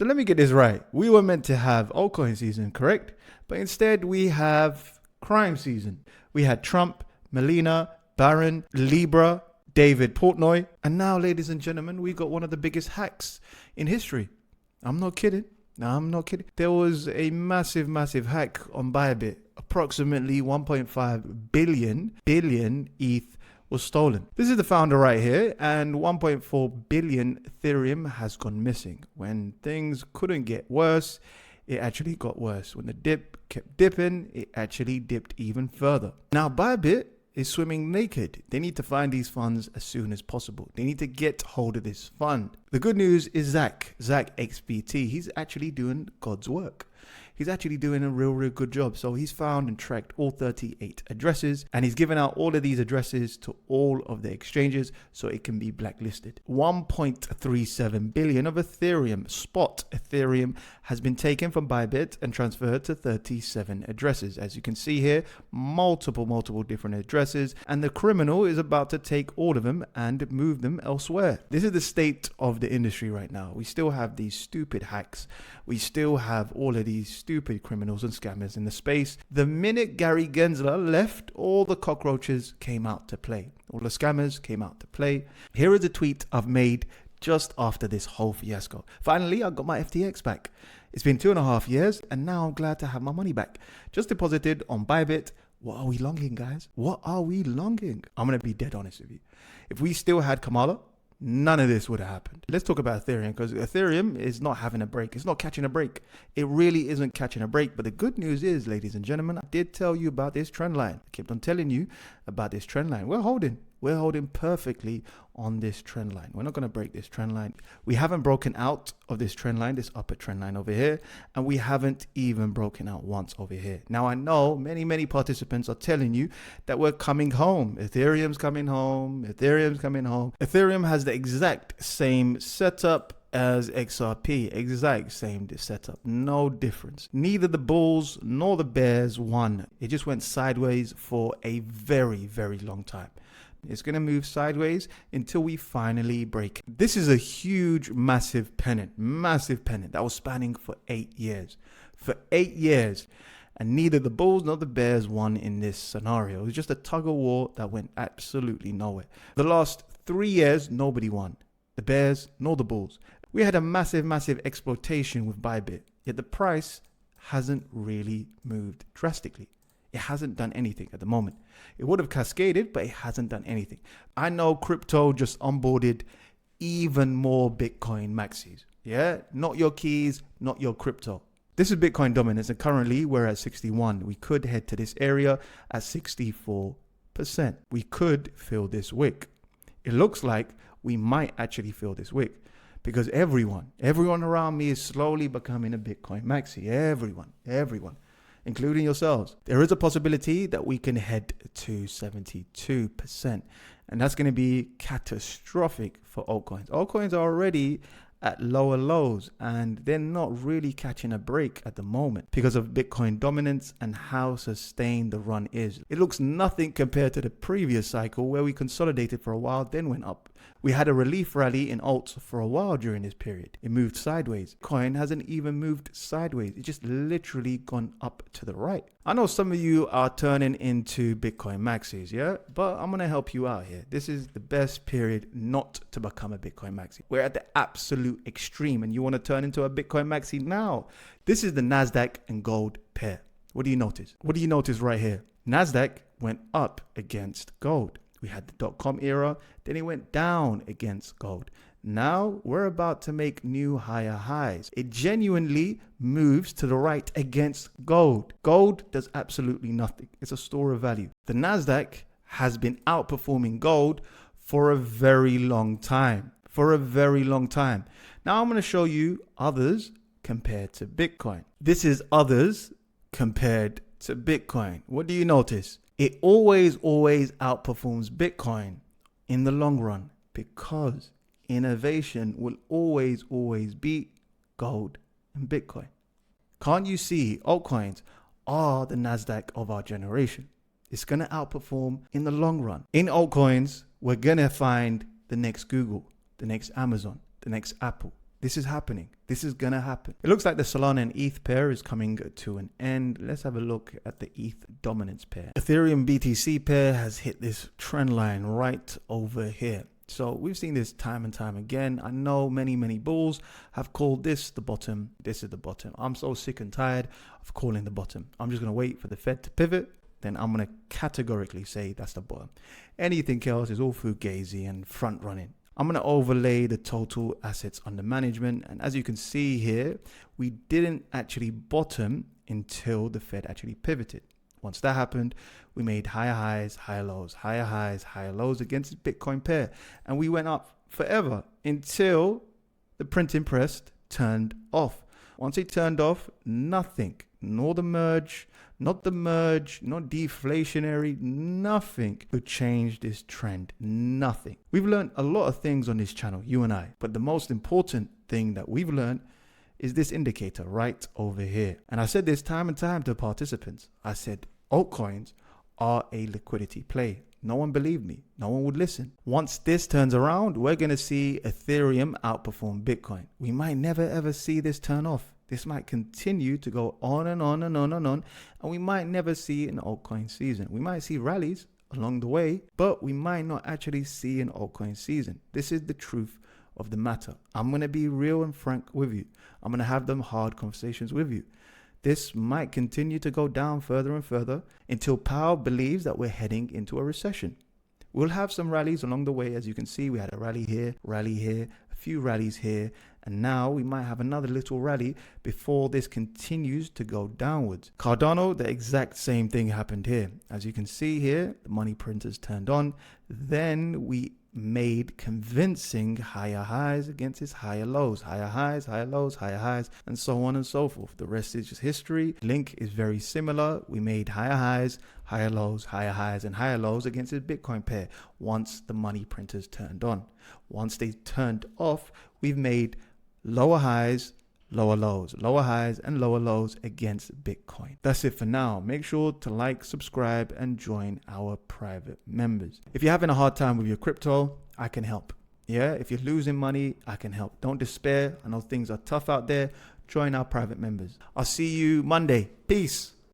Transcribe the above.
So let me get this right. We were meant to have altcoin season, correct? But instead we have crime season. We had Trump, Melina, Barron, Libra, David Portnoy. And now, ladies and gentlemen, we got one of the biggest hacks in history. I'm not kidding. No, I'm not kidding. There was a massive hack on Bybit. Approximately 1.5 billion ETH was stolen. This is the founder right here, and 1.4 billion Ethereum has gone missing. When things couldn't get worse, it actually got worse. When the dip kept dipping, it actually dipped even further. Now, Bybit is swimming naked. They need to find these funds as soon as possible. They need to get hold of this fund. The good news is Zach XBT, he's actually doing God's work. He's actually doing a real good job. So he's found and tracked all 38 addresses, and he's given out all of these addresses to all of the exchanges so it can be blacklisted. 1.37 billion of Ethereum, spot Ethereum, has been taken from Bybit and transferred to 37 addresses. As you can see here, multiple different addresses, and the criminal is about to take all of them and move them elsewhere. This is the state of the industry right now. We still have these stupid hacks. We still have all of these stupid criminals and scammers in the space. The minute Gary Gensler left, all the cockroaches came out to play. All the scammers came out to play. Here is a tweet I've made just after this whole fiasco. Finally, I got my FTX back. It's been 2.5 years, and now I'm glad to have my money back. Just deposited on Bybit. What are we longing, guys? What are we longing? I'm going to be dead honest with you. If we still had Kamala, none of this would have happened. Let's talk about Ethereum, because Ethereum is not having a break. It's not catching a break. It really isn't catching a break. But the good news is, ladies and gentlemen, I did tell you about this trend line. I kept on telling you about this trend line. We're holding perfectly on this trend line. We're not going to break this trend line. We haven't broken out of this trend line, this upper trend line over here, and we haven't even broken out once over here. Now, I know many participants are telling you that we're coming home. Ethereum's coming home. Ethereum's coming home. Ethereum has the exact same setup as XRP, exact same setup, no difference. Neither the bulls nor the bears won. It just went sideways for a very long time. It's going to move sideways until we finally break. This is a huge, massive pennant that was spanning for 8 years. For 8 years. And neither the bulls nor the bears won in this scenario. It was just a tug of war that went absolutely nowhere. The last 3 years, nobody won. The bears nor the bulls. We had a massive exploitation with Bybit. Yet the price hasn't really moved drastically. It hasn't done anything at the moment. It would have cascaded, but it hasn't done anything. I know crypto just onboarded even more Bitcoin maxis. Yeah, not your keys, not your crypto. This is Bitcoin dominance, and currently we're at 61. We could head to this area at 64%. We could fill this wick. It looks like we might actually fill this wick because everyone around me is slowly becoming a Bitcoin maxi. Everyone. Including yourselves. There is a possibility that we can head to 72%. And that's going to be catastrophic for altcoins. Altcoins are already at lower lows, and they're not really catching a break at the moment because of Bitcoin dominance and how sustained the run is. It looks nothing compared to the previous cycle where we consolidated for a while, then went up. We had a relief rally in alts for a while during this period. It moved sideways. Coin hasn't even moved sideways. It's just literally gone up to the right. I know some of you are turning into Bitcoin maxis, yeah? But I'm going to help you out here. This is the best period not to become a Bitcoin maxi. We're at the absolute extreme, and you want to turn into a Bitcoin maxi now. This is the NASDAQ and gold pair. What do you notice? What do you notice right here? NASDAQ went up against gold. We had the dot-com era, then it went down against gold. Now we're about to make new higher highs. It genuinely moves to the right against gold. Gold does absolutely nothing. It's a store of value. The NASDAQ has been outperforming gold for a very long time. Now I'm going to show you others compared to Bitcoin. This is others compared to Bitcoin. What do you notice? It always outperforms Bitcoin in the long run because innovation will always beat gold and Bitcoin. Can't you see altcoins are the NASDAQ of our generation? It's going to outperform in the long run. In altcoins, we're going to find the next Google, the next Amazon, the next Apple, This is happening. This is going to happen. It looks like the Solana and ETH pair is coming to an end. Let's have a look at the ETH dominance pair. Ethereum BTC pair has hit this trend line right over here. So we've seen this time and time again. I know many bulls have called this the bottom. This is the bottom. I'm so sick and tired of calling the bottom. I'm just going to wait for the Fed to pivot. Then I'm going to categorically say that's the bottom. Anything else is all fugazi and front running. I'm going to overlay the total assets under management. And as you can see here, we didn't actually bottom until the Fed actually pivoted. Once that happened, we made higher highs, higher lows, higher highs, higher lows against the Bitcoin pair. And we went up forever until the printing press turned off. Once it turned off, nothing, nor the merge, not deflationary, nothing could change this trend. Nothing. We've learned a lot of things on this channel, you and I. But the most important thing that we've learned is this indicator right over here. And I said this time and time to participants. I said, altcoins are a liquidity play. No one believed me. No one would listen. Once this turns around, we're going to see Ethereum outperform Bitcoin. We might never ever see this turn off. This might continue to go on and on and on and on. And we might never see an altcoin season. We might see rallies along the way, but we might not actually see an altcoin season. This is the truth of the matter. I'm going to be real and frank with you. I'm going to have them hard conversations with you. This might continue to go down further and further until Powell believes that we're heading into a recession. We'll have some rallies along the way. As you can see, we had a rally here, a few rallies here, and now we might have another little rally before this continues to go downwards. Cardano, the exact same thing happened here. As you can see here, the money printers turned on. Then we made convincing higher highs against its higher lows, higher highs, higher lows, higher highs, and so on and so forth. The rest is just history. Link is very similar. We made higher highs, higher lows, higher highs, and higher lows against its Bitcoin pair once the money printers turned on. Once they turned off, we've made lower highs, lower lows, lower highs and lower lows against Bitcoin. That's it for now. Make sure to like, subscribe, and join our private members. If you're having a hard time with your crypto, I can help. Yeah, if you're losing money, I can help. Don't despair. I know things are tough out there. Join our private members. I'll see you Monday. Peace.